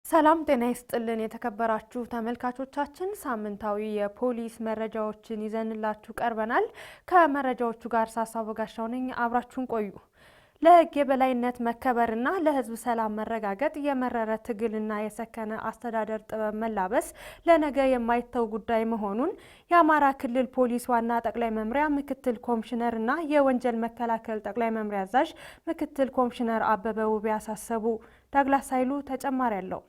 ሰላም ጤና ይስጥልን የተከበራችሁ ተመልካቾቻችን ሳምንታዊ የፖሊስ መረጃዎችን ይዘንላችሁ ቀርበናል። ከመረጃዎቹ ጋር ሳሳወጋሻው ነኝ። አብራችሁን ቆዩ። ለሕግ የበላይነት መከበርና ለሕዝብ ሰላም መረጋገጥ የመረረ ትግልና የሰከነ አስተዳደር ጥበብ መላበስ ለነገ የማይተው ጉዳይ መሆኑን የአማራ ክልል ፖሊስ ዋና ጠቅላይ መምሪያ ምክትል ኮሚሽነርና የወንጀል መከላከል ጠቅላይ መምሪያ አዛዥ ምክትል ኮሚሽነር አበበ ውቤ አሳሰቡ። ዳግላስ ኃይሉ ተጨማሪ አለው።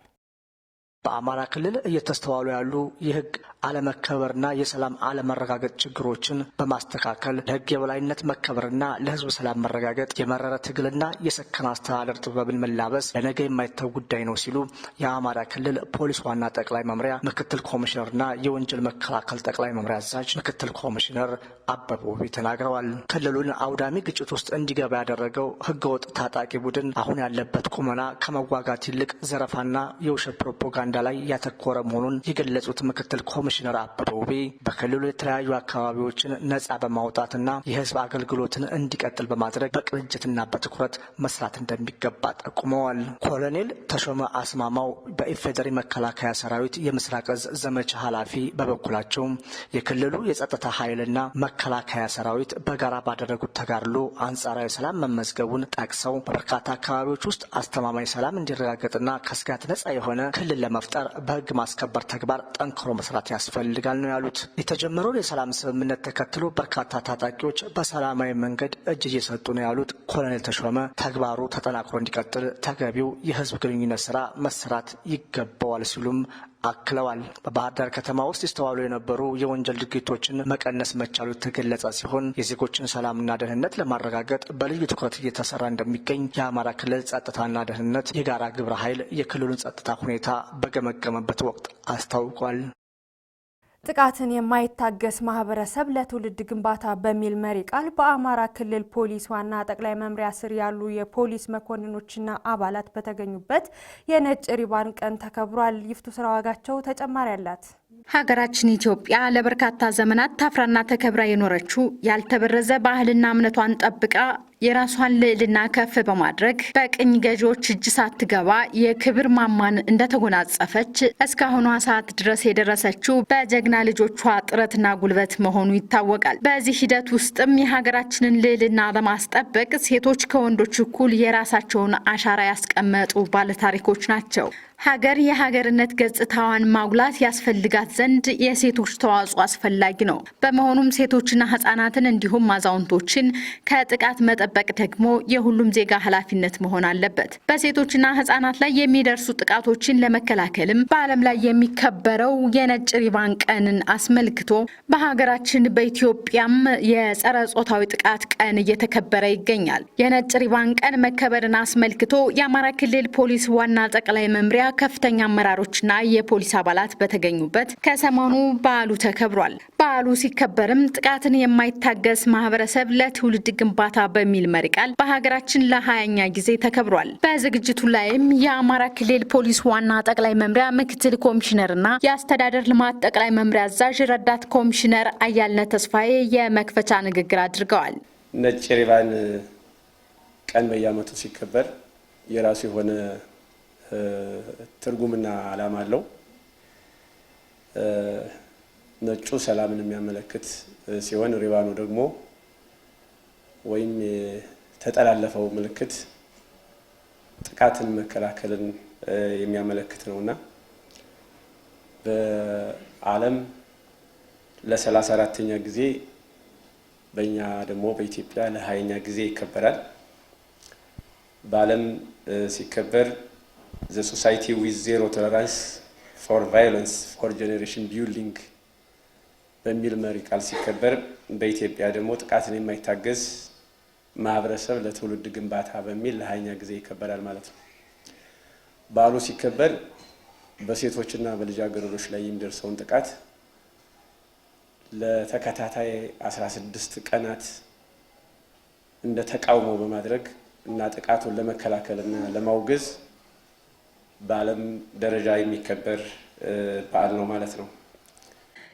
በአማራ ክልል እየተስተዋሉ ያሉ የህግ አለመከበርና የሰላም አለመረጋገጥ ችግሮችን በማስተካከል ለህግ የበላይነት መከበርና ለህዝብ ሰላም መረጋገጥ የመረረ ትግልና የሰከነ አስተዳደር ጥበብን መላበስ ለነገ የማይተው ጉዳይ ነው ሲሉ የአማራ ክልል ፖሊስ ዋና ጠቅላይ መምሪያ ምክትል ኮሚሽነርና የወንጀል መከላከል ጠቅላይ መምሪያ አዛዥ ምክትል ኮሚሽነር አበበ ውቤ ተናግረዋል። ክልሉን አውዳሚ ግጭት ውስጥ እንዲገባ ያደረገው ህገወጥ ታጣቂ ቡድን አሁን ያለበት ቁመና ከመዋጋት ይልቅ ዘረፋና የውሸት ፕሮፓጋንዳ ላይ ያተኮረ መሆኑን የገለጹት ምክትል ኮሚሽነር አበበ ውቤ በክልሉ የተለያዩ አካባቢዎችን ነጻ በማውጣትና የህዝብ አገልግሎትን እንዲቀጥል በማድረግ በቅንጅትና በትኩረት መስራት እንደሚገባ ጠቁመዋል። ኮሎኔል ተሾመ አስማማው በኢፌዴሪ መከላከያ ሰራዊት የምስራቅ እዝ ዘመቻ ኃላፊ በበኩላቸው የክልሉ የጸጥታ ኃይልና መከላከያ ሰራዊት በጋራ ባደረጉት ተጋድሎ አንጻራዊ ሰላም መመዝገቡን ጠቅሰው በበርካታ አካባቢዎች ውስጥ አስተማማኝ ሰላም እንዲረጋገጥና ከስጋት ነጻ የሆነ ክልል ለመፍጠር በህግ ማስከበር ተግባር ጠንክሮ መስራት ያስፈልጋል ነው ያሉት። የተጀመረውን የሰላም ስምምነት ተከትሎ በርካታ ታጣቂዎች በሰላማዊ መንገድ እጅ እየሰጡ ነው ያሉት ኮሎኔል ተሾመ ተግባሩ ተጠናክሮ እንዲቀጥል ተገቢው የህዝብ ግንኙነት ስራ መሰራት ይገባዋል ሲሉም አክለዋል። በባህር ዳር ከተማ ውስጥ ይስተዋሉ የነበሩ የወንጀል ድርጊቶችን መቀነስ መቻሉ የተገለጸ ሲሆን የዜጎችን ሰላምና ደህንነት ለማረጋገጥ በልዩ ትኩረት እየተሰራ እንደሚገኝ የአማራ ክልል ጸጥታና ደህንነት የጋራ ግብረ ኃይል የክልሉን ጸጥታ ሁኔታ በገመገመበት ወቅት አስታውቋል። ጥቃትን የማይታገስ ማህበረሰብ ለትውልድ ግንባታ በሚል መሪ ቃል በአማራ ክልል ፖሊስ ዋና ጠቅላይ መምሪያ ስር ያሉ የፖሊስ መኮንኖችና አባላት በተገኙበት የነጭ ሪባን ቀን ተከብሯል። ይፍቱ ስራዋጋቸው ተጨማሪ አላት። ሀገራችን ኢትዮጵያ ለበርካታ ዘመናት ታፍራና ተከብራ የኖረችው ያልተበረዘ ባህልና እምነቷን ጠብቃ የራሷን ልዕልና ከፍ በማድረግ በቅኝ ገዢዎች እጅ ሳትገባ የክብር ማማን እንደተጎናጸፈች እስካሁኗ ሰዓት ድረስ የደረሰችው በጀግና ልጆቿ ጥረትና ጉልበት መሆኑ ይታወቃል። በዚህ ሂደት ውስጥም የሀገራችንን ልዕልና ለማስጠበቅ ሴቶች ከወንዶች እኩል የራሳቸውን አሻራ ያስቀመጡ ባለታሪኮች ናቸው። ሀገር የሀገርነት ገጽታዋን ማጉላት ያስፈልጋት ዘንድ የሴቶች ተዋጽኦ አስፈላጊ ነው። በመሆኑም ሴቶችና ህጻናትን እንዲሁም አዛውንቶችን ከጥቃት መጠበቅ ደግሞ የሁሉም ዜጋ ኃላፊነት መሆን አለበት። በሴቶችና ህጻናት ላይ የሚደርሱ ጥቃቶችን ለመከላከልም በዓለም ላይ የሚከበረው የነጭ ሪባን ቀንን አስመልክቶ በሀገራችን በኢትዮጵያም የጸረ ጾታዊ ጥቃት ቀን እየተከበረ ይገኛል። የነጭ ሪባን ቀን መከበርን አስመልክቶ የአማራ ክልል ፖሊስ ዋና ጠቅላይ መምሪያ ከፍተኛ አመራሮችና የፖሊስ አባላት በተገኙበት ከሰሞኑ በዓሉ ተከብሯል። በዓሉ ሲከበርም ጥቃትን የማይታገስ ማህበረሰብ ለትውልድ ግንባታ በሚል መሪ ቃል በሀገራችን ለ20ኛ ጊዜ ተከብሯል። በዝግጅቱ ላይም የአማራ ክልል ፖሊስ ዋና ጠቅላይ መምሪያ ምክትል ኮሚሽነርና የአስተዳደር ልማት ጠቅላይ መምሪያ አዛዥ ረዳት ኮሚሽነር አያልነት ተስፋዬ የመክፈቻ ንግግር አድርገዋል። ነጭ ሪባን ቀን በየዓመቱ ሲከበር የራሱ የሆነ ትርጉምና ዓላማ አለው። ነጩ ሰላምን የሚያመለክት ሲሆን ሪባኑ ደግሞ ወይም የተጠላለፈው ምልክት ጥቃትን መከላከልን የሚያመለክት ነውና በዓለም ለ34ኛ ጊዜ በእኛ ደግሞ በኢትዮጵያ ለ20ኛ ጊዜ ይከበራል። በዓለም ሲከበር The Society with Zero Tolerance for Violence for Generation Building በሚል መሪ ቃል ሲከበር በኢትዮጵያ ደግሞ ጥቃትን የማይታገስ ማህበረሰብ ለትውልድ ግንባታ በሚል ለ20ኛ ጊዜ ይከበራል ማለት ነው። በዓሉ ሲከበር በሴቶችና በልጃገረዶች ላይ የሚደርሰውን ጥቃት ለተከታታይ 16 ቀናት እንደ ተቃውሞ በማድረግ እና ጥቃቱን ለመከላከልና ለማውገዝ በዓለም ደረጃ የሚከበር በዓል ነው ማለት ነው።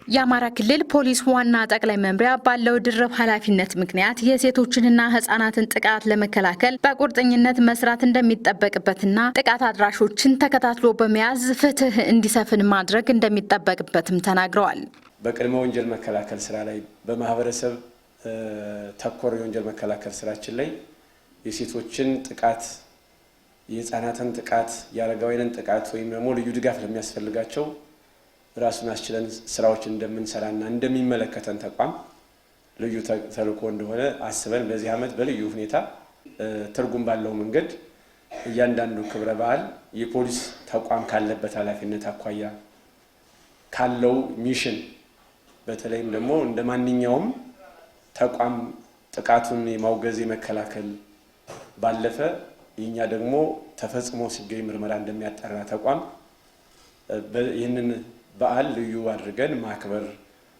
የአማራ ክልል ፖሊስ ዋና ጠቅላይ መምሪያ ባለው ድርብ ኃላፊነት ምክንያት የሴቶችንና ህጻናትን ጥቃት ለመከላከል በቁርጠኝነት መስራት እንደሚጠበቅበትና ጥቃት አድራሾችን ተከታትሎ በመያዝ ፍትህ እንዲሰፍን ማድረግ እንደሚጠበቅበትም ተናግረዋል። በቅድመ ወንጀል መከላከል ስራ ላይ በማህበረሰብ ተኮር የወንጀል መከላከል ስራችን ላይ የሴቶችን ጥቃት፣ የህፃናትን ጥቃት፣ የአረጋውያንን ጥቃት ወይም ደግሞ ልዩ ድጋፍ ለሚያስፈልጋቸው ራሱን አስችለን ስራዎች እንደምንሰራና እንደሚመለከተን ተቋም ልዩ ተልዕኮ እንደሆነ አስበን በዚህ ዓመት በልዩ ሁኔታ ትርጉም ባለው መንገድ እያንዳንዱ ክብረ በዓል የፖሊስ ተቋም ካለበት ኃላፊነት አኳያ ካለው ሚሽን በተለይም ደግሞ እንደ ማንኛውም ተቋም ጥቃቱን የማውገዝ የመከላከል ባለፈ የኛ ደግሞ ተፈጽሞ ሲገኝ ምርመራ እንደሚያጣራ ተቋም ይህንን በዓል ልዩ አድርገን ማክበር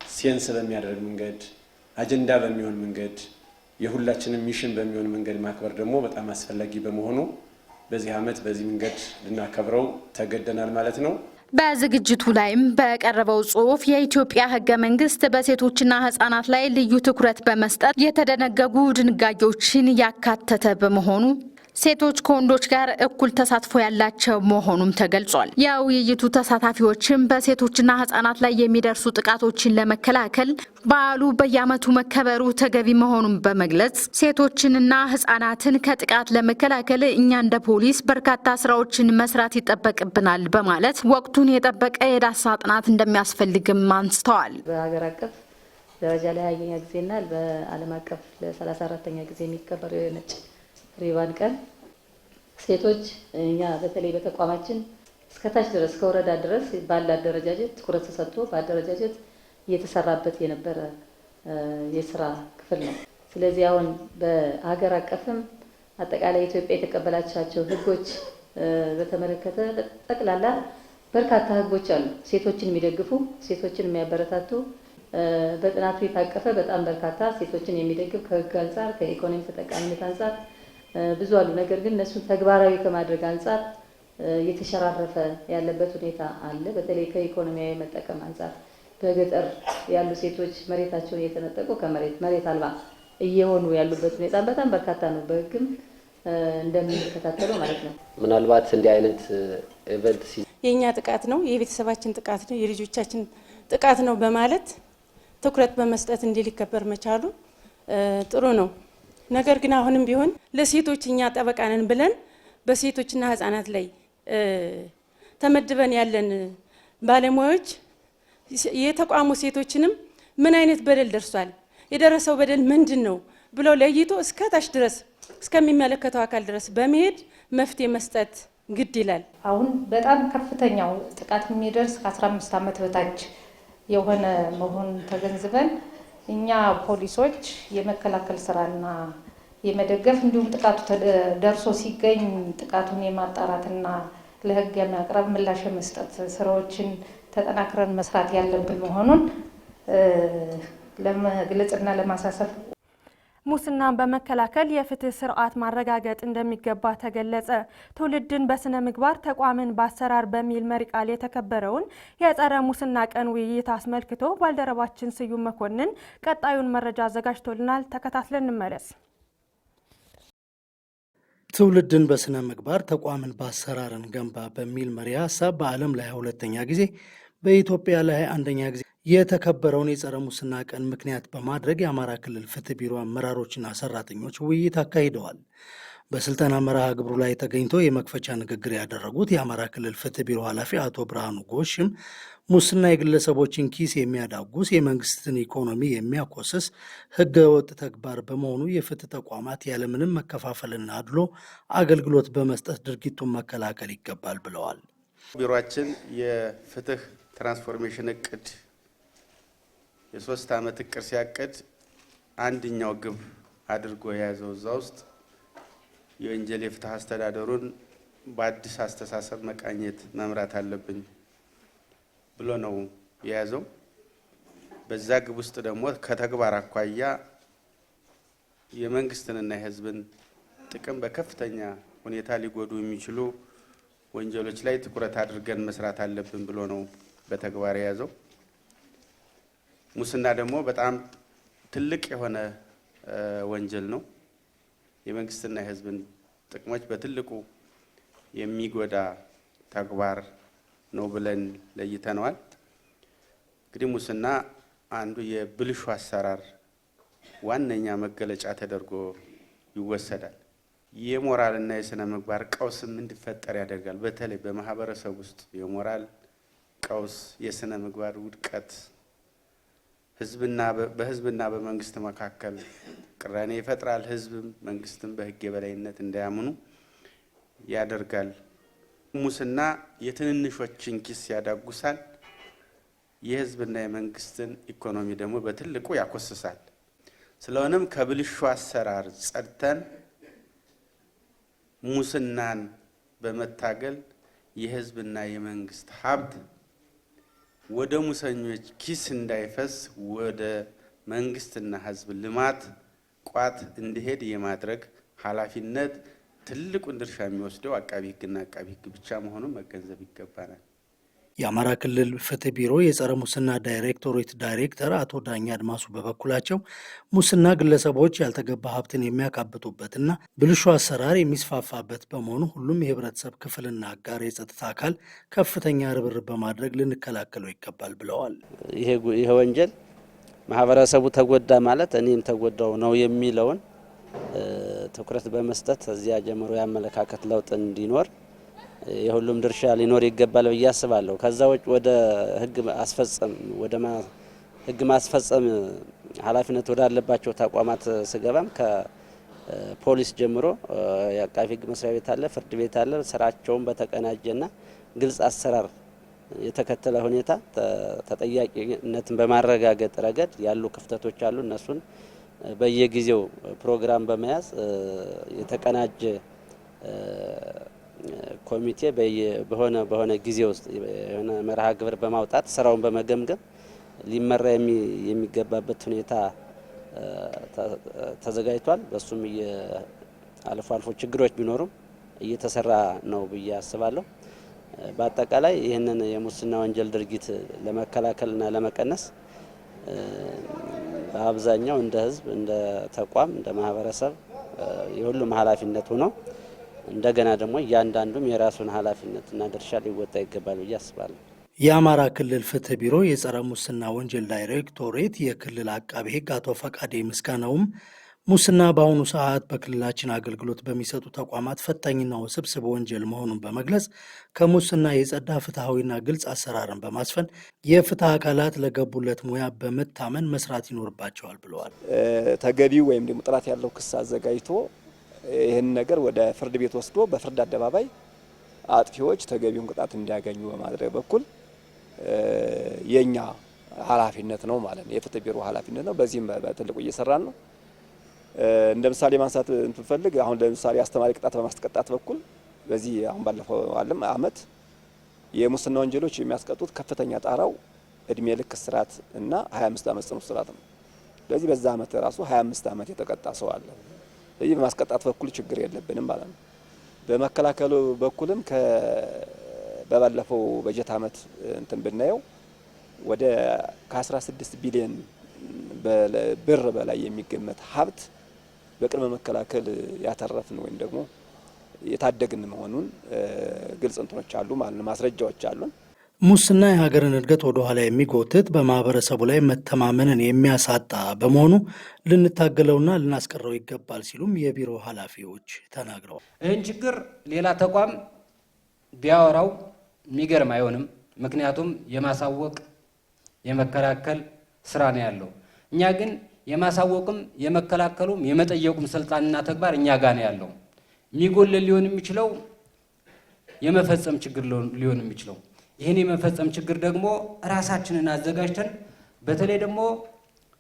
ሴንስ በሚያደርግ መንገድ አጀንዳ በሚሆን መንገድ የሁላችንም ሚሽን በሚሆን መንገድ ማክበር ደግሞ በጣም አስፈላጊ በመሆኑ በዚህ ዓመት በዚህ መንገድ ልናከብረው ተገደናል ማለት ነው። በዝግጅቱ ላይም በቀረበው ጽሑፍ የኢትዮጵያ ሕገ መንግስት በሴቶችና ህጻናት ላይ ልዩ ትኩረት በመስጠት የተደነገጉ ድንጋጌዎችን ያካተተ በመሆኑ ሴቶች ከወንዶች ጋር እኩል ተሳትፎ ያላቸው መሆኑም ተገልጿል። የውይይቱ ተሳታፊዎችም በሴቶችና ህጻናት ላይ የሚደርሱ ጥቃቶችን ለመከላከል በዓሉ በየዓመቱ መከበሩ ተገቢ መሆኑን በመግለጽ ሴቶችንና ህጻናትን ከጥቃት ለመከላከል እኛ እንደ ፖሊስ በርካታ ስራዎችን መስራት ይጠበቅብናል በማለት ወቅቱን የጠበቀ የዳሰሳ ጥናት እንደሚያስፈልግም አንስተዋል። በሀገር አቀፍ ደረጃ ላይ ሀያኛ ጊዜና በዓለም አቀፍ ለ34ኛ ጊዜ የሚከበረው የነጭ ሪባን ቀን ሴቶች እኛ በተለይ በተቋማችን እስከታች ድረስ ከወረዳ ድረስ ባለ አደረጃጀት ትኩረት ተሰጥቶ በአደረጃጀት እየተሰራበት የነበረ የስራ ክፍል ነው። ስለዚህ አሁን በሀገር አቀፍም አጠቃላይ ኢትዮጵያ የተቀበላቻቸው ህጎች በተመለከተ ጠቅላላ በርካታ ህጎች አሉ። ሴቶችን የሚደግፉ፣ ሴቶችን የሚያበረታቱ በጥናቱ የታቀፈ በጣም በርካታ ሴቶችን የሚደግፍ ከህግ አንጻር ከኢኮኖሚ ተጠቃሚነት አንጻር ብዙ አሉ። ነገር ግን እነሱን ተግባራዊ ከማድረግ አንጻር እየተሸራረፈ ያለበት ሁኔታ አለ። በተለይ ከኢኮኖሚያዊ መጠቀም አንጻር በገጠር ያሉ ሴቶች መሬታቸውን እየተነጠቁ መሬት አልባ እየሆኑ ያሉበት ሁኔታ በጣም በርካታ ነው። በህግም እንደምንከታተለው ማለት ነው። ምናልባት እንዲህ አይነት ኢቨንት የኛ ጥቃት ነው፣ የቤተሰባችን ጥቃት ነው፣ የልጆቻችን ጥቃት ነው በማለት ትኩረት በመስጠት እንዲሊከበር መቻሉ ጥሩ ነው። ነገር ግን አሁንም ቢሆን ለሴቶች እኛ ጠበቃ ነን ብለን በሴቶችና ህጻናት ላይ ተመድበን ያለን ባለሙያዎች የተቋሙ ሴቶችንም ምን አይነት በደል ደርሷል፣ የደረሰው በደል ምንድን ነው ብለው ለይቶ እስከ ታች ድረስ እስከሚመለከተው አካል ድረስ በመሄድ መፍትሄ መስጠት ግድ ይላል። አሁን በጣም ከፍተኛው ጥቃት የሚደርስ ከ15 ዓመት በታች የሆነ መሆን ተገንዝበን እኛ ፖሊሶች የመከላከል ስራና የመደገፍ እንዲሁም ጥቃቱ ደርሶ ሲገኝ ጥቃቱን የማጣራትና ለህግ የማቅረብ ምላሽ የመስጠት ስራዎችን ተጠናክረን መስራት ያለብን መሆኑን ለመግለጽና ለማሳሰብ። ሙስናን በመከላከል የፍትህ ስርዓት ማረጋገጥ እንደሚገባ ተገለጸ። ትውልድን በስነ ምግባር ተቋምን በአሰራር በሚል መሪ ቃል የተከበረውን የጸረ ሙስና ቀን ውይይት አስመልክቶ ባልደረባችን ስዩም መኮንን ቀጣዩን መረጃ አዘጋጅቶልናል። ተከታትለን እንመለስ። ትውልድን በስነ ምግባር ተቋምን በአሰራርን ገንባ በሚል መሪ ሀሳብ በዓለም ላይ 22ኛ ጊዜ በኢትዮጵያ ላይ 21ኛ ጊዜ የተከበረውን የጸረ ሙስና ቀን ምክንያት በማድረግ የአማራ ክልል ፍትህ ቢሮ አመራሮችና ሰራተኞች ውይይት አካሂደዋል። በስልጠና መርሃ ግብሩ ላይ ተገኝተው የመክፈቻ ንግግር ያደረጉት የአማራ ክልል ፍትህ ቢሮ ኃላፊ አቶ ብርሃኑ ጎሽም ሙስና የግለሰቦችን ኪስ የሚያዳጉስ የመንግስትን ኢኮኖሚ የሚያኮስስ ህገወጥ ተግባር በመሆኑ የፍትህ ተቋማት ያለምንም መከፋፈልና አድሎ አገልግሎት በመስጠት ድርጊቱን መከላከል ይገባል ብለዋል። ቢሮአችን የፍትህ ትራንስፎርሜሽን እቅድ የ3 ዓመት እቅድ ሲያቅድ አንደኛው ግብ አድርጎ የያዘው እዛ ውስጥ የወንጀል የፍትህ አስተዳደሩን በአዲስ አስተሳሰብ መቃኘት መምራት አለብን ብሎ ነው የያዘው። በዛ ግብ ውስጥ ደግሞ ከተግባር አኳያ የመንግስትንና የህዝብን ጥቅም በከፍተኛ ሁኔታ ሊጎዱ የሚችሉ ወንጀሎች ላይ ትኩረት አድርገን መስራት አለብን ብሎ ነው በተግባር የያዘው። ሙስና ደግሞ በጣም ትልቅ የሆነ ወንጀል ነው። የመንግስትና የህዝብን ጥቅሞች በትልቁ የሚጎዳ ተግባር ነው ብለን ለይተነዋል። እንግዲህ ሙስና አንዱ የብልሹ አሰራር ዋነኛ መገለጫ ተደርጎ ይወሰዳል። የሞራልና የስነ ምግባር ቀውስም እንዲፈጠር ያደርጋል። በተለይ በማህበረሰብ ውስጥ የሞራል ቀውስ፣ የስነ ምግባር ውድቀት በህዝብና በመንግስት መካከል ቅራኔ ይፈጥራል። ህዝብም መንግስትም በህግ የበላይነት እንዳያምኑ ያደርጋል። ሙስና የትንንሾችን ኪስ ያዳጉሳል። የህዝብና የመንግስትን ኢኮኖሚ ደግሞ በትልቁ ያኮስሳል። ስለሆነም ከብልሹ አሰራር ጸድተን ሙስናን በመታገል የህዝብና የመንግስት ሀብት ወደ ሙሰኞች ኪስ እንዳይፈስ ወደ መንግስትና ህዝብ ልማት ቋት እንዲሄድ የማድረግ ኃላፊነት ትልቁን ድርሻ የሚወስደው አቃቢ ህግና አቃቢ ህግ ብቻ መሆኑን መገንዘብ ይገባናል። የአማራ ክልል ፍትህ ቢሮ የጸረ ሙስና ዳይሬክቶሬት ዳይሬክተር አቶ ዳኛ አድማሱ በበኩላቸው ሙስና ግለሰቦች ያልተገባ ሀብትን የሚያካብቱበትና ብልሹ አሰራር የሚስፋፋበት በመሆኑ ሁሉም የህብረተሰብ ክፍልና አጋር የጸጥታ አካል ከፍተኛ ርብርብ በማድረግ ልንከላከለው ይገባል ብለዋል። ይሄ ወንጀል ማህበረሰቡ ተጎዳ ማለት እኔም ተጎዳው ነው የሚለውን ትኩረት በመስጠት እዚያ ጀምሮ ያመለካከት ለውጥ እንዲኖር የሁሉም ድርሻ ሊኖር ይገባል ብዬ አስባለሁ። ከዛ ውጭ ወደ ህግ ማስፈጸም ኃላፊነት ወዳለባቸው ተቋማት ስገባም ከፖሊስ ጀምሮ የአቃፊ ህግ መስሪያ ቤት አለ፣ ፍርድ ቤት አለ። ስራቸውን በተቀናጀና ግልጽ አሰራር የተከተለ ሁኔታ ተጠያቂነትን በማረጋገጥ ረገድ ያሉ ክፍተቶች አሉ። እነሱን በየጊዜው ፕሮግራም በመያዝ የተቀናጀ ኮሚቴ በሆነ ጊዜ ውስጥ የሆነ መርሃ ግብር በማውጣት ስራውን በመገምገም ሊመራ የሚገባበት ሁኔታ ተዘጋጅቷል። በሱም አልፎ አልፎ ችግሮች ቢኖሩም እየተሰራ ነው ብዬ አስባለሁ። በአጠቃላይ ይህንን የሙስና ወንጀል ድርጊት ለመከላከልና ለመቀነስ በአብዛኛው እንደ ህዝብ፣ እንደ ተቋም፣ እንደ ማህበረሰብ የሁሉም ኃላፊነት ሆኖ እንደገና ደግሞ እያንዳንዱም የራሱን ኃላፊነትና ድርሻ ሊወጣ ይገባል ብዬ አስባለሁ። የአማራ ክልል ፍትህ ቢሮ የጸረ ሙስና ወንጀል ዳይሬክቶሬት የክልል አቃቤ ህግ አቶ ፈቃዴ ምስጋናውም ሙስና በአሁኑ ሰዓት በክልላችን አገልግሎት በሚሰጡ ተቋማት ፈታኝና ውስብስብ ወንጀል መሆኑን በመግለጽ ከሙስና የጸዳ ፍትሐዊና ግልጽ አሰራርን በማስፈን የፍትህ አካላት ለገቡለት ሙያ በመታመን መስራት ይኖርባቸዋል ብለዋል። ተገቢው ወይም ደግሞ ጥራት ያለው ክስ አዘጋጅቶ ይህን ነገር ወደ ፍርድ ቤት ወስዶ በፍርድ አደባባይ አጥፊዎች ተገቢውን ቅጣት እንዲያገኙ በማድረግ በኩል የኛ ኃላፊነት ነው ማለት ነው። የፍትህ ቢሮ ኃላፊነት ነው። በዚህም በትልቁ እየሰራን ነው። እንደ ምሳሌ ማንሳት እንፈልግ አሁን ለምሳሌ አስተማሪ ቅጣት በማስቀጣት በኩል በዚህ አሁን ባለፈው ዓመት የሙስና ወንጀሎች የሚያስቀጡት ከፍተኛ ጣራው እድሜ ልክ እስራት እና 25 ዓመት ጽኑ እስራት ነው። ስለዚህ በዛ ዓመት ራሱ 25 ዓመት የተቀጣ ሰው አለ። ስለዚህ በማስቀጣት በኩል ችግር የለብንም ማለት ነው። በመከላከሉ በኩልም በባለፈው በጀት ዓመት እንትን ብናየው ወደ ከ16 ቢሊዮን ብር በላይ የሚገመት ሀብት በቅድመ መከላከል ያተረፍን ወይም ደግሞ የታደግን መሆኑን ግልጽ እንትኖች አሉ ማለት ነው፣ ማስረጃዎች አሉን። ሙስና የሀገርን እድገት ወደ ኋላ የሚጎትት በማህበረሰቡ ላይ መተማመንን የሚያሳጣ በመሆኑ ልንታገለውና ልናስቀረው ይገባል ሲሉም የቢሮ ኃላፊዎች ተናግረዋል። ይህን ችግር ሌላ ተቋም ቢያወራው የሚገርም አይሆንም። ምክንያቱም የማሳወቅ የመከላከል ስራ ነው ያለው። እኛ ግን የማሳወቅም የመከላከሉም የመጠየቁም ስልጣንና ተግባር እኛ ጋር ነው ያለው። የሚጎልል ሊሆን የሚችለው የመፈጸም ችግር ሊሆን የሚችለው ይህን የመፈጸም ችግር ደግሞ ራሳችንን አዘጋጅተን በተለይ ደግሞ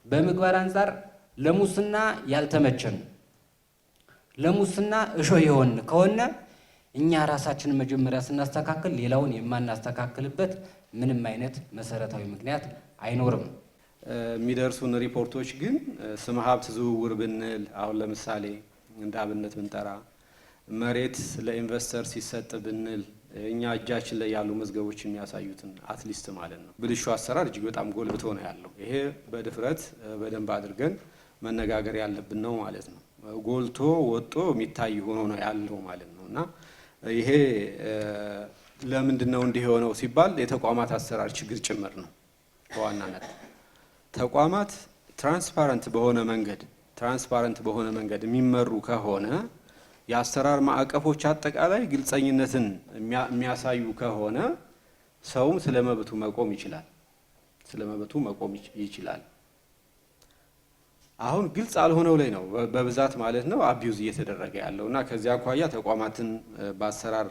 በምግባር አንጻር ለሙስና ያልተመቸን ለሙስና እሾህ የሆን ከሆነ እኛ ራሳችንን መጀመሪያ ስናስተካክል ሌላውን የማናስተካክልበት ምንም አይነት መሰረታዊ ምክንያት አይኖርም። የሚደርሱን ሪፖርቶች ግን ስም ሀብት ዝውውር ብንል አሁን ለምሳሌ እንደ አብነት ብንጠራ መሬት ለኢንቨስተር ሲሰጥ ብንል እኛ እጃችን ላይ ያሉ መዝገቦች የሚያሳዩትን አትሊስት ማለት ነው ብልሹ አሰራር እጅግ በጣም ጎልብቶ ነው ያለው። ይሄ በድፍረት በደንብ አድርገን መነጋገር ያለብን ነው ማለት ነው። ጎልቶ ወጦ የሚታይ ሆኖ ነው ያለው ማለት ነው። እና ይሄ ለምንድነው እንዲህ የሆነው ሲባል የተቋማት አሰራር ችግር ጭምር ነው። በዋናነት ተቋማት ትራንስፓረንት በሆነ መንገድ የሚመሩ ከሆነ የአሰራር ማዕቀፎች አጠቃላይ ግልጸኝነትን የሚያሳዩ ከሆነ ሰውም ስለመብቱ መቆም ይችላል። አሁን ግልጽ አልሆነው ላይ ነው በብዛት ማለት ነው አቢዩዝ እየተደረገ ያለውና ከዚያ አኳያ ተቋማትን በአሰራር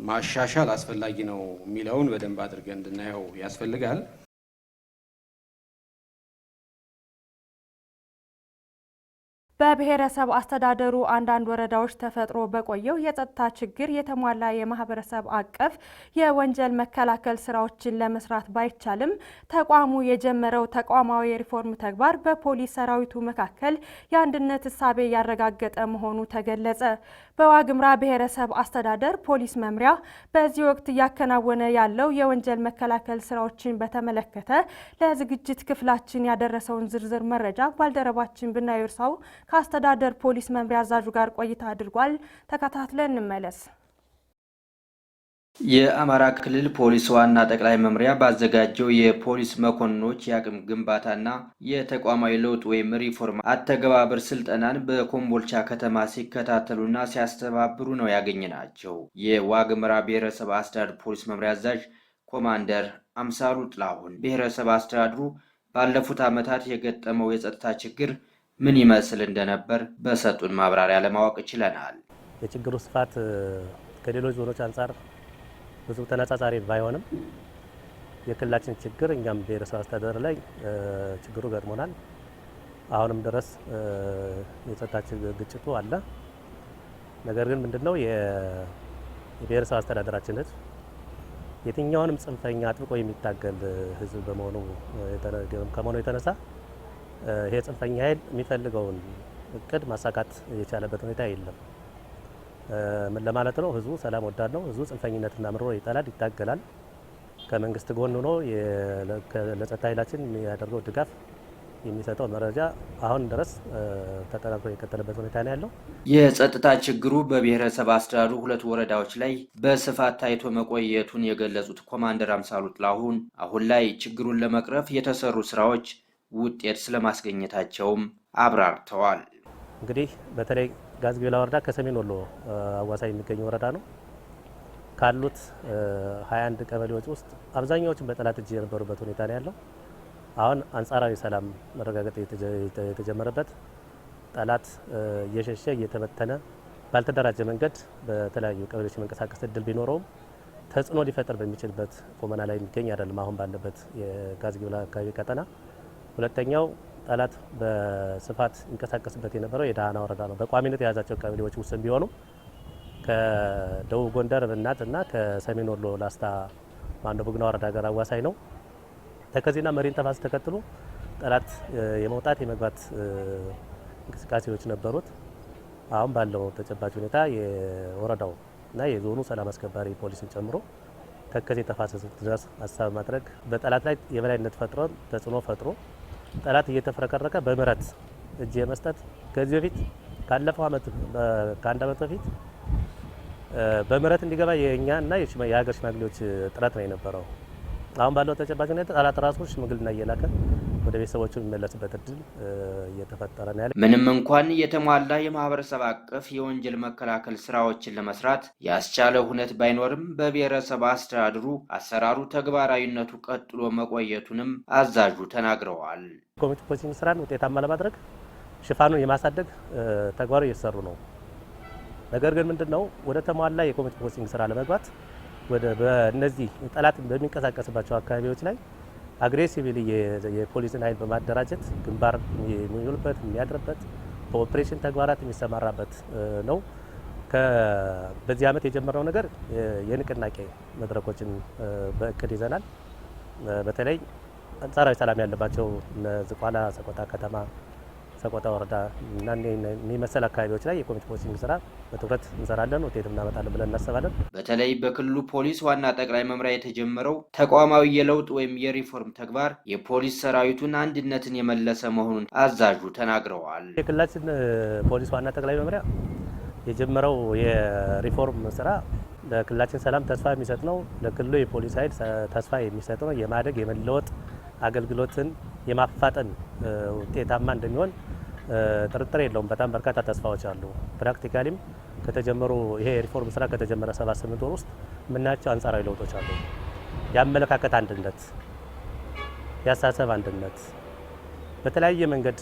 ማሻሻል አስፈላጊ ነው የሚለውን በደንብ አድርገን እንድናየው ያስፈልጋል። በብሔረሰብ አስተዳደሩ አንዳንድ ወረዳዎች ተፈጥሮ በቆየው የጸጥታ ችግር የተሟላ የማህበረሰብ አቀፍ የወንጀል መከላከል ስራዎችን ለመስራት ባይቻልም ተቋሙ የጀመረው ተቋማዊ የሪፎርም ተግባር በፖሊስ ሰራዊቱ መካከል የአንድነት እሳቤ ያረጋገጠ መሆኑ ተገለጸ። በዋግምራ ብሔረሰብ አስተዳደር ፖሊስ መምሪያ በዚህ ወቅት እያከናወነ ያለው የወንጀል መከላከል ስራዎችን በተመለከተ ለዝግጅት ክፍላችን ያደረሰውን ዝርዝር መረጃ ባልደረባችን ብናየው እርሳው ከአስተዳደር ፖሊስ መምሪያ አዛዡ ጋር ቆይታ አድርጓል። ተከታትለን እንመለስ። የአማራ ክልል ፖሊስ ዋና ጠቅላይ መምሪያ ባዘጋጀው የፖሊስ መኮንኖች የአቅም ግንባታና የተቋማዊ ለውጥ ወይም ሪፎርም አተገባበር ስልጠናን በኮምቦልቻ ከተማ ሲከታተሉና ሲያስተባብሩ ነው ያገኘናቸው። የዋግምራ ብሔረሰብ አስተዳደር ፖሊስ መምሪያ አዛዥ ኮማንደር አምሳሉ ጥላሁን ብሔረሰብ አስተዳደሩ ባለፉት ዓመታት የገጠመው የጸጥታ ችግር ምን ይመስል እንደነበር በሰጡን ማብራሪያ ለማወቅ ችለናል። የችግሩ ስፋት ከሌሎች ዞኖች አንጻር ብዙ ተነጻጻሪ ባይሆንም የክልላችን ችግር እኛም ብሔረሰብ አስተዳደር ላይ ችግሩ ገጥሞናል። አሁንም ድረስ የጸጥታ ግጭቱ አለ። ነገር ግን ምንድነው የብሔረሰብ አስተዳደራችን ህዝብ የትኛውንም ጽንፈኛ አጥብቆ የሚታገል ህዝብ ከመሆኑ የተነሳ ይሄ ጽንፈኛ ኃይል የሚፈልገውን እቅድ ማሳካት የቻለበት ሁኔታ የለም። ምን ለማለት ነው? ህዝቡ ሰላም ወዳድ ነው። ህዝቡ ጽንፈኝነትና ምሮ ይጠላል፣ ይታገላል። ከመንግስት ጎን ሆኖ ለጸጥታ ኃይላችን የሚያደርገው ድጋፍ የሚሰጠው መረጃ አሁን ድረስ ተጠናክሮ የቀጠለበት ሁኔታ ነው ያለው። የጸጥታ ችግሩ በብሔረሰብ አስተዳደሩ 2 ወረዳዎች ላይ በስፋት ታይቶ መቆየቱን የገለጹት ኮማንደር አምሳሉ ጥላሁን አሁን ላይ ችግሩን ለመቅረፍ የተሰሩ ስራዎች ውጤት ስለማስገኘታቸውም አብራርተዋል። እንግዲህ በተለይ ጋዝጊላ ወረዳ ከሰሜን ወሎ አዋሳኝ የሚገኝ ወረዳ ነው። ካሉት 21 ቀበሌዎች ውስጥ አብዛኛዎቹን በጠላት እጅ የነበሩበት ሁኔታ ነው ያለው። አሁን አንጻራዊ ሰላም መረጋገጥ የተጀመረበት ጠላት እየሸሸ እየተበተነ ባልተደራጀ መንገድ በተለያዩ ቀበሌዎች መንቀሳቀስ እድል ቢኖረውም ተጽዕኖ ሊፈጥር በሚችልበት ቁመና ላይ የሚገኝ አይደለም አሁን ባለበት የጋዝጊላ አካባቢ ቀጠና። ሁለተኛው ጠላት በስፋት ይንቀሳቀስበት የነበረው የዳህና ወረዳ ነው። በቋሚነት የያዛቸው ቀበሌዎች ውስን ቢሆኑ ከደቡብ ጎንደር ብናት እና ከሰሜን ወሎ ላስታ ማንዶ ቡግና ወረዳ ጋር አዋሳኝ ነው። ተከዜና መሪን ተፋሰስ ተከትሎ ጠላት የመውጣት የመግባት እንቅስቃሴዎች ነበሩት። አሁን ባለው ተጨባጭ ሁኔታ የወረዳው እና የዞኑ ሰላም አስከባሪ ፖሊስን ጨምሮ ተከዜ ተፋሰስ ድረስ ሀሳብ ማድረግ በጠላት ላይ የበላይነት ፈጥሮ ተጽዕኖ ፈጥሮ ጠላት እየተፈረከረከ በምህረት እጅ የመስጠት ከዚህ በፊት ካለፈው ዓመት ከአንድ ዓመት በፊት በምህረት እንዲገባ የኛ እና የሀገር ሽማግሌዎች ጥረት ነው የነበረው። አሁን ባለው ተጨባጭ ሁኔታ ጠላት ራሱ ሽምግልና እየላከ ወደ ቤተሰቦቹ የሚመለስበት እድል እየተፈጠረ ነው ያለ። ምንም እንኳን የተሟላ የማህበረሰብ አቀፍ የወንጀል መከላከል ስራዎችን ለመስራት ያስቻለ ሁነት ባይኖርም በብሔረሰብ አስተዳደሩ አሰራሩ ተግባራዊነቱ ቀጥሎ መቆየቱንም አዛዡ ተናግረዋል። ኮሚቴ ፖሊሲንግ ስራን ውጤታማ ለማድረግ ሽፋኑን የማሳደግ ተግባሩ እየተሰሩ ነው። ነገር ግን ምንድነው ወደ ተሟላ የኮሚቴ ፖሊሲንግ ስራ ለመግባት በእነዚህ ጠላት በሚንቀሳቀስባቸው አካባቢዎች ላይ አግሬሲቭሊ የፖሊስን ኃይል በማደራጀት ግንባር የሚውልበት የሚያድርበት በኦፕሬሽን ተግባራት የሚሰማራበት ነው። በዚህ ዓመት የጀመረው ነገር የንቅናቄ መድረኮችን በእቅድ ይዘናል። በተለይ አንጻራዊ ሰላም ያለባቸው ዝቋላ፣ ሰቆጣ ከተማ፣ ሰቆጣ ወረዳ እና መሰል አካባቢዎች ላይ የኮሚቴ ፖሊሲንግ ስራ በትኩረት እንሰራለን፣ ውጤትም እናመጣለን ብለን እናስባለን። በተለይ በክልሉ ፖሊስ ዋና ጠቅላይ መምሪያ የተጀመረው ተቋማዊ የለውጥ ወይም የሪፎርም ተግባር የፖሊስ ሰራዊቱን አንድነትን የመለሰ መሆኑን አዛዡ ተናግረዋል። የክልላችን ፖሊስ ዋና ጠቅላይ መምሪያ የጀመረው የሪፎርም ስራ ለክልላችን ሰላም ተስፋ የሚሰጥ ነው። ለክልሉ የፖሊስ ኃይል ተስፋ የሚሰጥ ነው። የማደግ የመለወጥ አገልግሎትን የማፋጠን ውጤታማ እንደሚሆን ጥርጥር የለውም። በጣም በርካታ ተስፋዎች አሉ። ፕራክቲካሊም ከተጀመሩ ይሄ የሪፎርም ስራ ከተጀመረ 7-8 ወር ውስጥ የምናያቸው አንጻራዊ ለውጦች አሉ። የአመለካከት አንድነት፣ የአስተሳሰብ አንድነት፣ በተለያየ መንገድ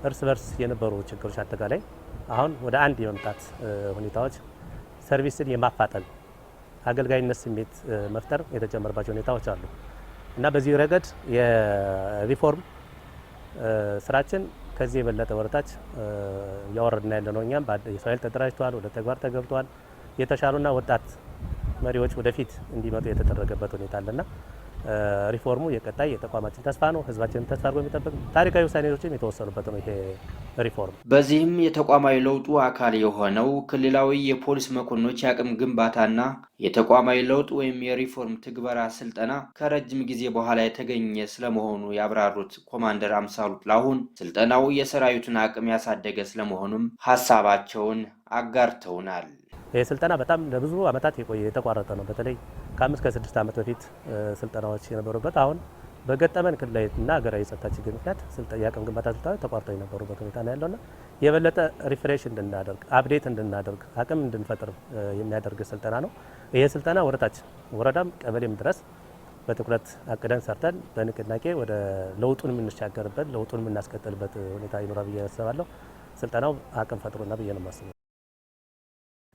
እርስ በርስ የነበሩ ችግሮች አጠቃላይ አሁን ወደ አንድ የመምጣት ሁኔታዎች፣ ሰርቪስን የማፋጠን አገልጋይነት ስሜት መፍጠር የተጀመረባቸው ሁኔታዎች አሉ እና በዚህ ረገድ የሪፎርም ስራችን ከዚህ የበለጠ ወረታች ያወረድና ያለ ነው። እኛም የሰው ኃይል ተደራጅቷል፣ ወደ ተግባር ተገብቷል። የተሻሉና ወጣት መሪዎች ወደፊት እንዲመጡ የተደረገበት ሁኔታ አለና ሪፎርሙ የቀጣይ የተቋማችን ተስፋ ነው። ህዝባችንን ተስፋ አድርጎ የሚጠብቅ ታሪካዊ ውሳኔዎችም የተወሰኑበት ነው ይሄ ሪፎርም። በዚህም የተቋማዊ ለውጡ አካል የሆነው ክልላዊ የፖሊስ መኮንኖች የአቅም ግንባታና የተቋማዊ ለውጥ ወይም የሪፎርም ትግበራ ስልጠና ከረጅም ጊዜ በኋላ የተገኘ ስለመሆኑ ያብራሩት ኮማንደር አምሳሉ ጥላሁን ስልጠናው የሰራዊቱን አቅም ያሳደገ ስለመሆኑም ሀሳባቸውን አጋርተውናል። ይህ ስልጠና በጣም ለብዙ አመታት የቆየ የተቋረጠ ነው። በተለይ ከ5 እስከ 6 ዓመት በፊት ስልጠናዎች የነበሩበት አሁን በገጠመን ክልላዊና ሀገራዊ የጸጥታ ችግር ምክንያት የአቅም ግንባታ ስልጠናዎች ተቋርጠው የነበሩበት ሁኔታ ነው ያለውና የበለጠ ሪፍሬሽ እንድናደርግ አፕዴት እንድናደርግ አቅም እንድንፈጥር የሚያደርግ ስልጠና ነው። ይሄ ስልጠና ወረታች ወረዳም ቀበሌም ድረስ በትኩረት አቅደን ሰርተን በንቅናቄ ወደ ለውጡን የምንሻገርበት ለውጡን የምናስቀጥልበት ሁኔታ ይኖራል ብዬ አስባለሁ። ስልጠናው አቅም ፈጥሮና ብዬ ነው የማስበው።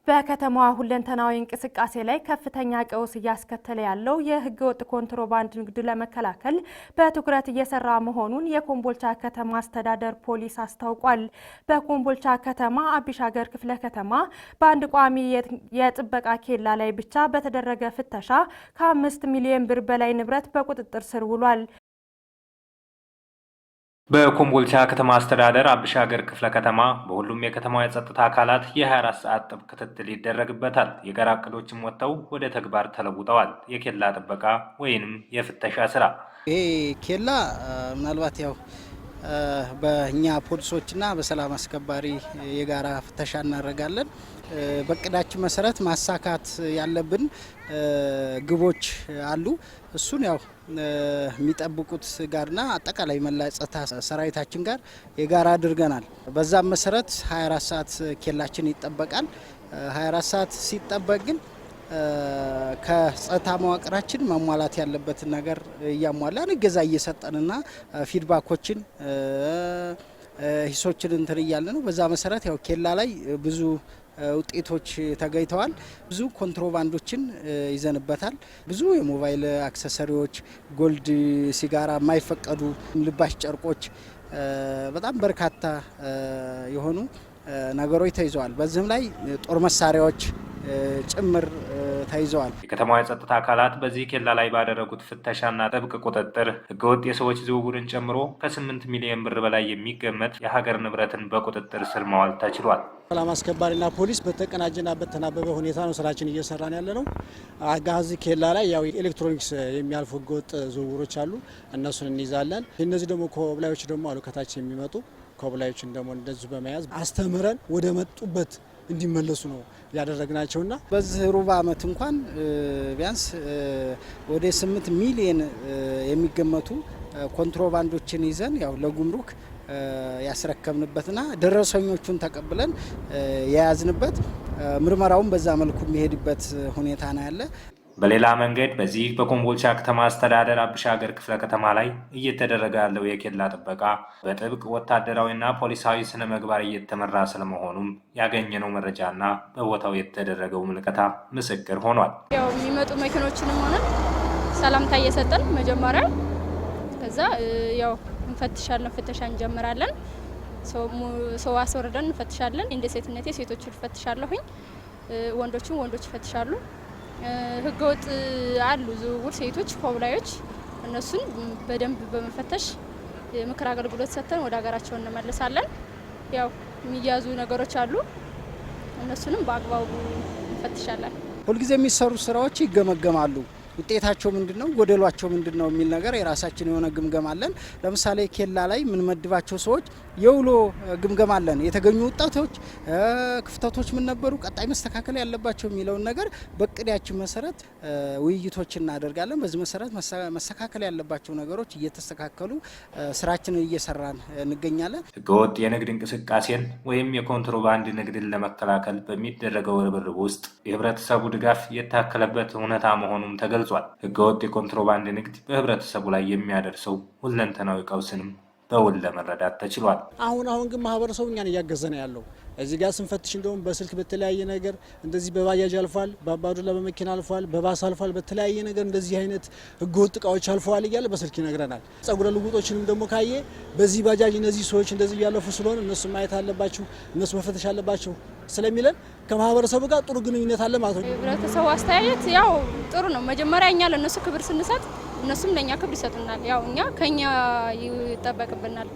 በከተማዋ ሁለንተናዊ እንቅስቃሴ ላይ ከፍተኛ ቀውስ እያስከተለ ያለው የሕገ ወጥ ኮንትሮባንድ ንግድ ለመከላከል በትኩረት እየሰራ መሆኑን የኮምቦልቻ ከተማ አስተዳደር ፖሊስ አስታውቋል። በኮምቦልቻ ከተማ አቢሻገር ክፍለ ከተማ በአንድ ቋሚ የጥበቃ ኬላ ላይ ብቻ በተደረገ ፍተሻ ከ5 ሚሊዮን ብር በላይ ንብረት በቁጥጥር ስር ውሏል። በኮምቦልቻ ከተማ አስተዳደር አቢሻገር ክፍለ ከተማ በሁሉም የከተማው የጸጥታ አካላት የ24 ሰዓት ጥብቅ ክትትል ይደረግበታል። የጋራ እቅዶችም ወጥተው ወደ ተግባር ተለውጠዋል። የኬላ ጥበቃ ወይንም የፍተሻ ስራ ይሄ ኬላ ምናልባት ያው በእኛ ፖሊሶችና በሰላም አስከባሪ የጋራ ፍተሻ እናደርጋለን። በእቅዳችን መሰረት ማሳካት ያለብን ግቦች አሉ። እሱን ያው የሚጠብቁት ጋርና አጠቃላይ መላ ጸጥታ ሰራዊታችን ጋር የጋራ አድርገናል። በዛም መሰረት 24 ሰዓት ኬላችን ይጠበቃል። 24 ሰዓት ሲጠበቅ ግን ከጸጥታ መዋቅራችን ማሟላት ያለበትን ነገር እያሟላን እገዛ እየሰጠንና ፊድባኮችን ሂሶችን እንትን እያለ ነው። በዛ መሰረት ያው ኬላ ላይ ብዙ ውጤቶች ተገኝተዋል። ብዙ ኮንትሮባንዶችን ይዘንበታል። ብዙ የሞባይል አክሰሰሪዎች፣ ጎልድ፣ ሲጋራ፣ የማይፈቀዱ ልባሽ ጨርቆች፣ በጣም በርካታ የሆኑ ነገሮች ተይዘዋል። በዚህም ላይ ጦር መሳሪያዎች ጭምር ተይዘዋል። የከተማዋ የጸጥታ አካላት በዚህ ኬላ ላይ ባደረጉት ፍተሻና ጥብቅ ቁጥጥር ህገወጥ የሰዎች ዝውውርን ጨምሮ ከ8 ሚሊዮን ብር በላይ የሚገመት የሀገር ንብረትን በቁጥጥር ስር ማዋል ተችሏል። ሰላም አስከባሪና ፖሊስ በተቀናጀና በተናበበ ሁኔታ ነው ስራችን እየሰራን ያለ ነው። አጋዚ ኬላ ላይ ያው ኤሌክትሮኒክስ የሚያልፉ ህገወጥ ዝውውሮች አሉ፣ እነሱን እንይዛለን። እነዚህ ደግሞ ኮብላዮች ደግሞ አሉ ከታች የሚመጡ ኮብላዮችን ደግሞ እንደዚሁ በመያዝ አስተምረን ወደ መጡበት እንዲመለሱ ነው ያደረግናቸውና በዚህ ሩብ ዓመት እንኳን ቢያንስ ወደ 8 ሚሊዮን የሚገመቱ ኮንትሮባንዶችን ይዘን ያው ለጉምሩክ ያስረከብንበትና ደረሰኞቹን ተቀብለን የያዝንበት ምርመራውን በዛ መልኩ የሚሄድበት ሁኔታ ነው ያለ። በሌላ መንገድ በዚህ በኮምቦልቻ ከተማ አስተዳደር አቢሻገር ክፍለ ከተማ ላይ እየተደረገ ያለው የኬላ ጥበቃ በጥብቅ ወታደራዊና ፖሊሳዊ ስነ ምግባር እየተመራ ስለመሆኑም ያገኘነው መረጃና በቦታው የተደረገው ምልከታ ምስክር ሆኗል። ያው የሚመጡ መኪኖችንም ሆነ ሰላምታ እየሰጠን መጀመሪያ ከዛ ያው እንፈትሻለን፣ ፍተሻ እንጀምራለን። ሰው አስወርደን እንፈትሻለን። እንደ ሴትነቴ ሴቶችን እፈትሻለሁኝ፣ ወንዶችን ወንዶች ይፈትሻሉ። ህገወጥ አሉ ዝውውር ሴቶች ኮብላዮች፣ እነሱን በደንብ በመፈተሽ የምክር አገልግሎት ሰጥተን ወደ ሀገራቸው እንመልሳለን። ያው የሚያዙ ነገሮች አሉ፣ እነሱንም በአግባቡ እንፈትሻለን። ሁልጊዜ የሚሰሩ ስራዎች ይገመገማሉ። ውጤታቸው ምንድነው፣ ጎደሏቸው ምንድነው የሚል ነገር የራሳችን የሆነ ግምገማ አለን። ለምሳሌ ኬላ ላይ የምንመድባቸው ሰዎች የውሎ ግምገማ አለን። የተገኙ ውጤቶች፣ ክፍተቶች ምን ነበሩ፣ ቀጣይ መስተካከል ያለባቸው የሚለውን ነገር በቅዳችን መሰረት ውይይቶች እናደርጋለን። በዚህ መሰረት መስተካከል ያለባቸው ነገሮች እየተስተካከሉ ስራችንን እየሰራን እንገኛለን። ህገወጥ የንግድ እንቅስቃሴን ወይም የኮንትሮባንድ ንግድን ለመከላከል በሚደረገው ርብርብ ውስጥ የህብረተሰቡ ድጋፍ የታከለበት እውነታ መሆኑም ተገልጿል። ህገወጥ የኮንትሮባንድ ንግድ በህብረተሰቡ ላይ የሚያደርሰው ሁለንተናዊ ቀውስንም በውል ለመረዳት ተችሏል። አሁን ግን ማህበረሰቡ እኛን እያገዘ ነው ያለው። እዚህ ጋር ስንፈትሽ እንደውም በስልክ በተለያየ ነገር እንደዚህ በባጃጅ አልፏል፣ በአባዱላ በመኪና አልፏል፣ በባስ አልፏል፣ በተለያየ ነገር እንደዚህ አይነት ህገወጥ እቃዎች አልፈዋል እያለ በስልክ ይነግረናል። ጸጉረ ልውጦችንም ደግሞ ካየ በዚህ ባጃጅ እነዚህ ሰዎች እንደዚህ እያለፉ ስለሆነ እነሱ ማየት አለባችሁ፣ እነሱ መፈተሽ አለባችሁ ስለሚለን ከማህበረሰቡ ጋር ጥሩ ግንኙነት አለ ማለት ነው። ህብረተሰቡ አስተያየት ያው ጥሩ ነው። መጀመሪያ እኛ ለነሱ ክብር ስንሰጥ እነሱም ለኛ ክብር ይሰጡናል። ያው እኛ ከኛ ይጠበቅብናል።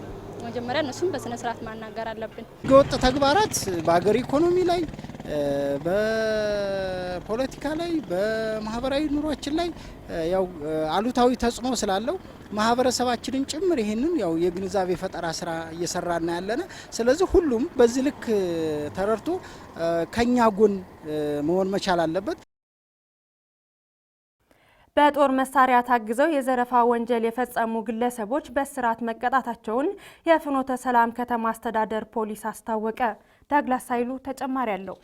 መጀመሪያ እነሱም በስነ ስርዓት ማናገር አለብን። ህገወጥ ተግባራት በአገር ኢኮኖሚ ላይ፣ በፖለቲካ ላይ፣ በማህበራዊ ኑሯችን ላይ ያው አሉታዊ ተጽዕኖ ስላለው ማህበረሰባችንን ጭምር ይሄንን ያው የግንዛቤ ፈጠራ ስራ እየሰራና ያለነ። ስለዚህ ሁሉም በዚህ ልክ ተረድቶ ከኛ ጎን መሆን መቻል አለበት። በጦር መሳሪያ ታግዘው የዘረፋ ወንጀል የፈጸሙ ግለሰቦች በእስራት መቀጣታቸውን የፍኖተ ሰላም ከተማ አስተዳደር ፖሊስ አስታወቀ። ዳግላስ ሳይሉ ተጨማሪ አለው።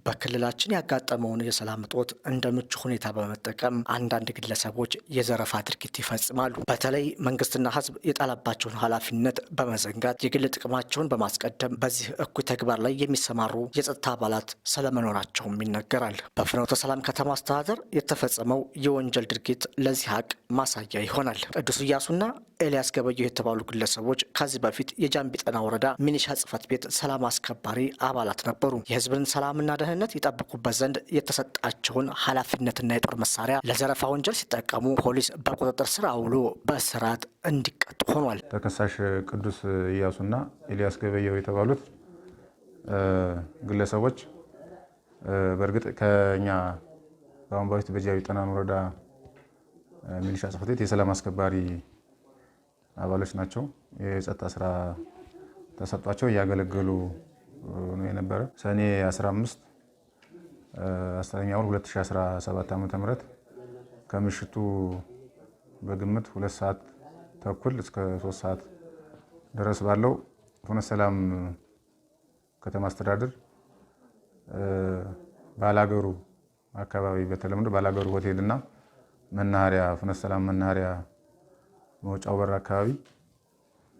በክልላችን ያጋጠመውን የሰላም እጦት እንደ ምቹ ሁኔታ በመጠቀም አንዳንድ ግለሰቦች የዘረፋ ድርጊት ይፈጽማሉ። በተለይ መንግስትና ሕዝብ የጣለባቸውን ኃላፊነት በመዘንጋት የግል ጥቅማቸውን በማስቀደም በዚህ እኩይ ተግባር ላይ የሚሰማሩ የጸጥታ አባላት ስለመኖራቸውም ይነገራል። በፍኖተ ሰላም ከተማ አስተዳደር የተፈጸመው የወንጀል ድርጊት ለዚህ ሀቅ ማሳያ ይሆናል። ቅዱስ ኢያሱና ኤልያስ ገበየሁ የተባሉ ግለሰቦች ከዚህ በፊት የጃምቢ ጠና ወረዳ ሚኒሻ ጽሕፈት ቤት ሰላም አስከባሪ አባላት ነበሩ። የህዝብን ሰላምና ደህንነት ይጠብቁበት ዘንድ የተሰጣቸውን ኃላፊነትና የጦር መሳሪያ ለዘረፋ ወንጀል ሲጠቀሙ ፖሊስ በቁጥጥር ስር አውሎ በእስራት እንዲቀጡ ሆኗል። ተከሳሽ ቅዱስ ኢያሱና ኤልያስ ገበየሁ የተባሉት ግለሰቦች በእርግጥ ከኛ በአሁን በፊት በጃምቢ ጠና ወረዳ ሚኒሻ ጽሕፈት ቤት የሰላም አስከባሪ አባሎች ናቸው። የጸጥታ ስራ ተሰጧቸው እያገለገሉ ነው የነበረ። ሰኔ 15 10ኛ ወር 2017 ዓ.ም ከምሽቱ በግምት 2 ሰዓት ተኩል እስከ 3 ሰዓት ድረስ ባለው ፍኖተ ሰላም ከተማ አስተዳደር ባላገሩ አካባቢ በተለምዶ ባላገሩ ሆቴልና መናኸሪያ ፍኖተ ሰላም መናኸሪያ መውጫው በር አካባቢ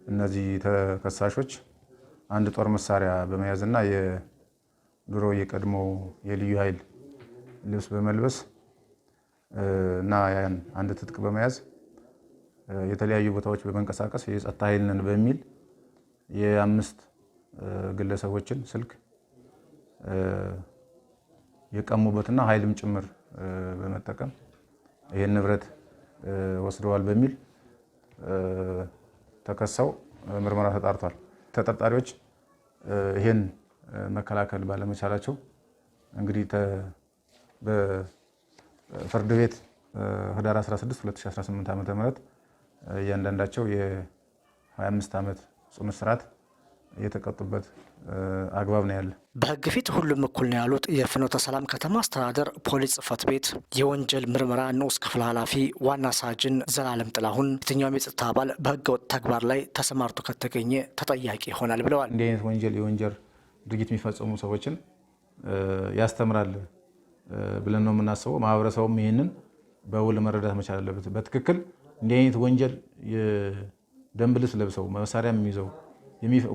እነዚህ ተከሳሾች አንድ ጦር መሳሪያ በመያዝና የድሮ የቀድሞ የልዩ ኃይል ልብስ በመልበስ እና ያን አንድ ትጥቅ በመያዝ የተለያዩ ቦታዎች በመንቀሳቀስ የጸጥታ ኃይል ነን በሚል የአምስት ግለሰቦችን ስልክ የቀሙበትና ኃይልም ጭምር በመጠቀም ይሄን ንብረት ወስደዋል በሚል ተከሰው ምርመራ ተጣርቷል። ተጠርጣሪዎች ይሄን መከላከል ባለመቻላቸው እንግዲህ በፍርድ ቤት ህዳር 16 2018 ዓ.ም እያንዳንዳቸው የ25 ዓመት ጽኑ እስራት የተቀጡበት አግባብ ነው ያለ። በህግ ፊት ሁሉም እኩል ነው ያሉት የፍኖተ ሰላም ከተማ አስተዳደር ፖሊስ ጽሕፈት ቤት የወንጀል ምርመራ ንዑስ ክፍል ኃላፊ ዋና ሳጅን ዘላለም ጥላሁን የትኛውም የጸጥታ አባል በህገ ወጥ ተግባር ላይ ተሰማርቶ ከተገኘ ተጠያቂ ይሆናል ብለዋል። እንዲህ አይነት የወንጀል ድርጊት የሚፈጽሙ ሰዎችን ያስተምራል ብለን ነው የምናስበው። ማህበረሰቡም ይህንን በውል መረዳት መቻል አለበት። በትክክል እንዲህ አይነት ወንጀል የደንብ ልብስ ለብሰው መሳሪያ የሚይዘው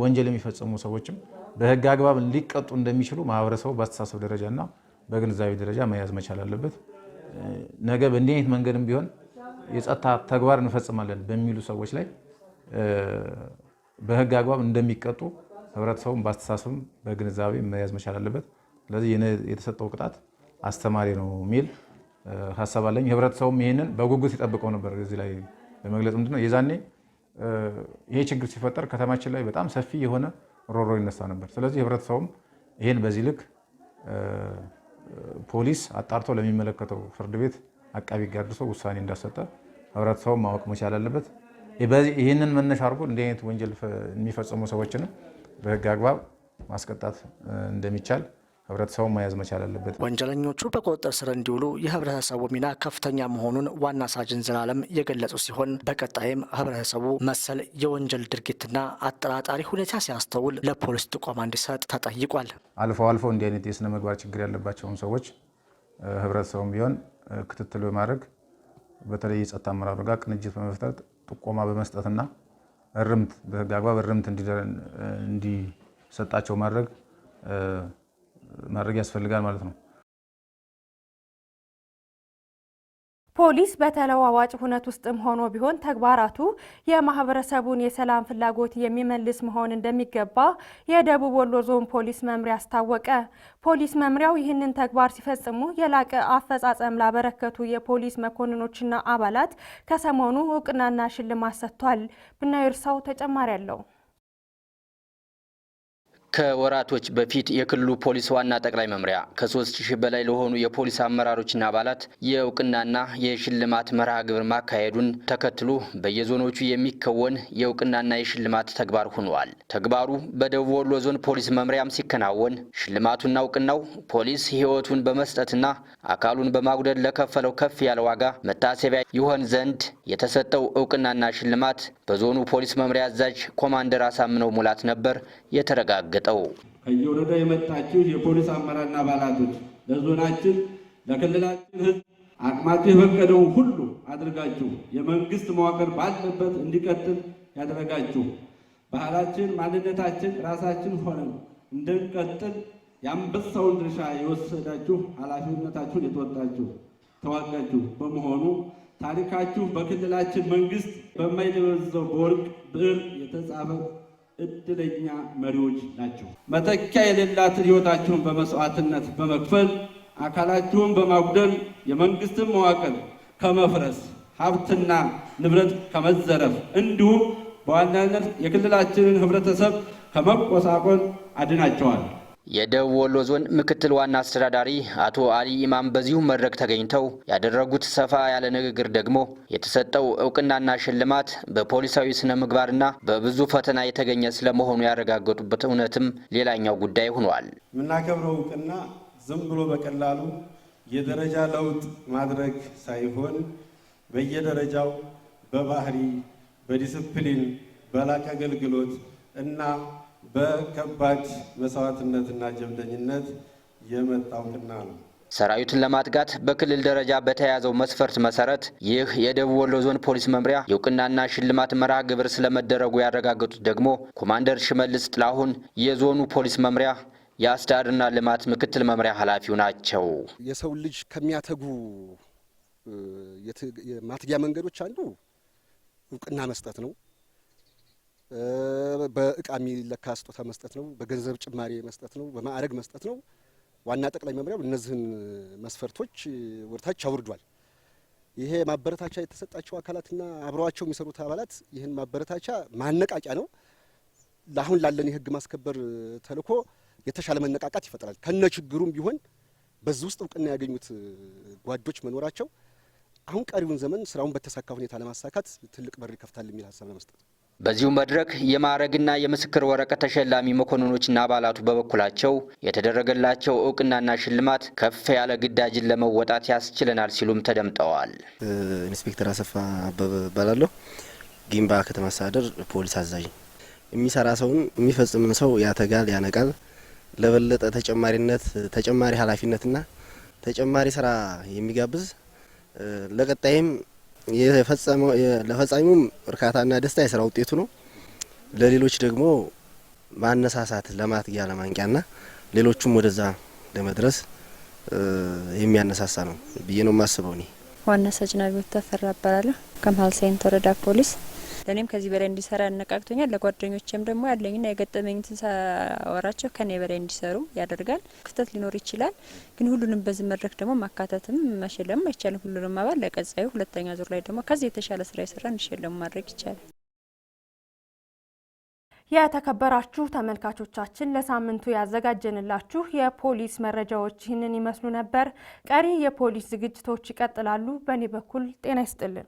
ወንጀል የሚፈጽሙ ሰዎችም በህግ አግባብ ሊቀጡ እንደሚችሉ ማህበረሰቡ በአስተሳሰብ ደረጃና በግንዛቤ ደረጃ መያዝ መቻል አለበት። ነገ በእንዲህ አይነት መንገድም ቢሆን የጸጥታ ተግባር እንፈጽማለን በሚሉ ሰዎች ላይ በህግ አግባብ እንደሚቀጡ ህብረተሰቡም በአስተሳሰብም በግንዛቤ መያዝ መቻል አለበት። ስለዚህ የተሰጠው ቅጣት አስተማሪ ነው የሚል ሀሳብ አለኝ። ህብረተሰቡም ይህንን በጉጉት ይጠብቀው ነበር። እዚህ ላይ በመግለጽ ምንድነው የዛኔ ይሄ ችግር ሲፈጠር ከተማችን ላይ በጣም ሰፊ የሆነ ሮሮ ይነሳ ነበር። ስለዚህ ህብረተሰቡም ይሄን በዚህ ልክ ፖሊስ አጣርቶ ለሚመለከተው ፍርድ ቤት አቃቢ ሕግ አድርሶ ውሳኔ እንዳሰጠ ህብረተሰቡ ማወቅ መቻል አለበት። ይህንን መነሻ አድርጎ እንዲህ አይነት ወንጀል የሚፈጽሙ ሰዎችንም በህግ አግባብ ማስቀጣት እንደሚቻል ህብረተሰቡ መያዝ መቻል አለበት። ወንጀለኞቹ በቁጥጥር ስር እንዲውሉ የህብረተሰቡ ሚና ከፍተኛ መሆኑን ዋና ሳጅን ዘላለም የገለጹ ሲሆን በቀጣይም ህብረተሰቡ መሰል የወንጀል ድርጊትና አጠራጣሪ ሁኔታ ሲያስተውል ለፖሊስ ጥቆማ እንዲሰጥ ተጠይቋል። አልፎ እንዲህ አይነት የስነ ምግባር ችግር ያለባቸውን ሰዎች ህብረተሰቡም ቢሆን ክትትል በማድረግ በተለይ የጸጥታ አመራሩ ጋር ቅንጅት በመፍጠር ጥቆማ በመስጠትና እርምት በህግ አግባብ እርምት እንዲሰጣቸው ማድረግ ያስፈልጋል ማለት ነው። ፖሊስ በተለዋዋጭ ሁነት ውስጥም ሆኖ ቢሆን ተግባራቱ የማህበረሰቡን የሰላም ፍላጎት የሚመልስ መሆን እንደሚገባ የደቡብ ወሎ ዞን ፖሊስ መምሪያ አስታወቀ። ፖሊስ መምሪያው ይህንን ተግባር ሲፈጽሙ የላቀ አፈጻጸም ላበረከቱ የፖሊስ መኮንኖችና አባላት ከሰሞኑ እውቅናና ሽልማት ሰጥቷል። ብናዩ እርሳው ተጨማሪ አለው። ከወራቶች በፊት የክልሉ ፖሊስ ዋና ጠቅላይ መምሪያ ከ3000 በላይ ለሆኑ የፖሊስ አመራሮችና አባላት የእውቅናና የሽልማት መርሃ ግብር ማካሄዱን ተከትሎ በየዞኖቹ የሚከወን የእውቅናና የሽልማት ተግባር ሆኗል። ተግባሩ በደቡብ ወሎ ዞን ፖሊስ መምሪያም ሲከናወን ሽልማቱና እውቅናው ፖሊስ ሕይወቱን በመስጠትና አካሉን በማጉደል ለከፈለው ከፍ ያለ ዋጋ መታሰቢያ ይሆን ዘንድ የተሰጠው እውቅናና ሽልማት በዞኑ ፖሊስ መምሪያ አዛዥ ኮማንደር አሳምነው ሙላት ነበር የተረጋገጠው። ከየወረዳ የመጣችሁ የፖሊስ አመራርና አባላቶች ለዞናችን ለክልላችን ሕዝብ አቅማችሁ የፈቀደውን ሁሉ አድርጋችሁ የመንግስት መዋቅር ባለበት እንዲቀጥል ያደረጋችሁ ባህላችን፣ ማንነታችን ራሳችን ሆነን እንድንቀጥል የአንበሳውን ድርሻ የወሰዳችሁ ኃላፊነታችሁን የተወጣችሁ ተዋጋችሁ በመሆኑ ታሪካችሁ በክልላችን መንግስት በማይደበዘው በወርቅ ብዕር የተጻፈ እድለኛ መሪዎች ናቸው። መተኪያ የሌላትን ሕይወታችሁን በመስዋዕትነት በመክፈል አካላችሁን በማጉደል የመንግስትን መዋቅር ከመፍረስ ሀብትና ንብረት ከመዘረፍ እንዲሁም በዋናነት የክልላችንን ህብረተሰብ ከመቆሳቆል አድናቸዋል። የደቡብ ወሎ ዞን ምክትል ዋና አስተዳዳሪ አቶ አሊ ኢማም በዚሁ መድረክ ተገኝተው ያደረጉት ሰፋ ያለ ንግግር ደግሞ የተሰጠው እውቅናና ሽልማት በፖሊሳዊ ስነ ምግባርና በብዙ ፈተና የተገኘ ስለመሆኑ ያረጋገጡበት እውነትም ሌላኛው ጉዳይ ሆኗል። የምናከብረው እውቅና ዝም ብሎ በቀላሉ የደረጃ ለውጥ ማድረግ ሳይሆን በየደረጃው በባህሪ፣ በዲስፕሊን፣ በላቀ አገልግሎት እና በከባድ መስዋዕትነትና ጀብደኝነት የመጣ እውቅና ነው። ሰራዊቱን ለማጥጋት በክልል ደረጃ በተያያዘው መስፈርት መሰረት ይህ የደቡብ ወሎ ዞን ፖሊስ መምሪያ የእውቅናና ሽልማት መርሃ ግብር ስለመደረጉ ያረጋገጡት ደግሞ ኮማንደር ሽመልስ ጥላሁን የዞኑ ፖሊስ መምሪያ የአስተዳደርና ልማት ምክትል መምሪያ ኃላፊው ናቸው። የሰው ልጅ ከሚያተጉ የማትጊያ መንገዶች አንዱ እውቅና መስጠት ነው። በእቃ የሚለካ ስጦታ መስጠት ነው። በገንዘብ ጭማሪ መስጠት ነው። በማዕረግ መስጠት ነው። ዋና ጠቅላይ መምሪያው እነዚህን መስፈርቶች ወርታች አውርዷል። ይሄ ማበረታቻ የተሰጣቸው አካላትና አብረዋቸው የሚሰሩት አባላት ይህን ማበረታቻ ማነቃቂያ ነው። ለአሁን ላለን የህግ ማስከበር ተልዕኮ የተሻለ መነቃቃት ይፈጥራል። ከነ ችግሩም ቢሆን በዚህ ውስጥ እውቅና ያገኙት ጓዶች መኖራቸው አሁን ቀሪውን ዘመን ስራውን በተሳካ ሁኔታ ለማሳካት ትልቅ በር ይከፍታል የሚል ሀሳብ ለመስጠት በዚሁ መድረክ የማዕረግና የምስክር ወረቀት ተሸላሚ መኮንኖችና አባላቱ በበኩላቸው የተደረገላቸው እውቅናና ሽልማት ከፍ ያለ ግዳጅን ለመወጣት ያስችለናል ሲሉም ተደምጠዋል። ኢንስፔክተር አሰፋ አበበ እባላለሁ። ጊምባ ከተማ አስተዳደር ፖሊስ አዛዥ። የሚሰራ ሰውን የሚፈጽምን ሰው ያተጋል፣ ያነቃል። ለበለጠ ተጨማሪነት፣ ተጨማሪ ኃላፊነትና ተጨማሪ ስራ የሚጋብዝ ለቀጣይም ለፈጻሚውም እርካታና ደስታ የስራ ውጤቱ ነው። ለሌሎች ደግሞ ማነሳሳት፣ ለማትጊያ፣ ለማንቂያና ሌሎቹም ወደዛ ለመድረስ የሚያነሳሳ ነው ብዬ ነው የማስበው። እኔ ዋና ሳጅን አብዮት ተፈራ እባላለሁ ከመሀል ሳይንት ወረዳ ፖሊስ። ለኔም ከዚህ በላይ እንዲሰራ ያነቃቅቶኛል። ለጓደኞቼም ደግሞ ያለኝና የገጠመኝን ሳወራቸው ከኔ በላይ እንዲሰሩ ያደርጋል። ክፍተት ሊኖር ይችላል፣ ግን ሁሉንም በዚህ መድረክ ደግሞ ማካተትም መሸለም አይቻልም። ሁሉንም አባል ለቀጣዩ ሁለተኛ ዙር ላይ ደግሞ ከዚህ የተሻለ ስራ የሰራ እንዲሸለሙ ማድረግ ይቻላል። የተከበራችሁ ተመልካቾቻችን ለሳምንቱ ያዘጋጀንላችሁ የፖሊስ መረጃዎች ይህንን ይመስሉ ነበር። ቀሪ የፖሊስ ዝግጅቶች ይቀጥላሉ። በእኔ በኩል ጤና ይስጥልን።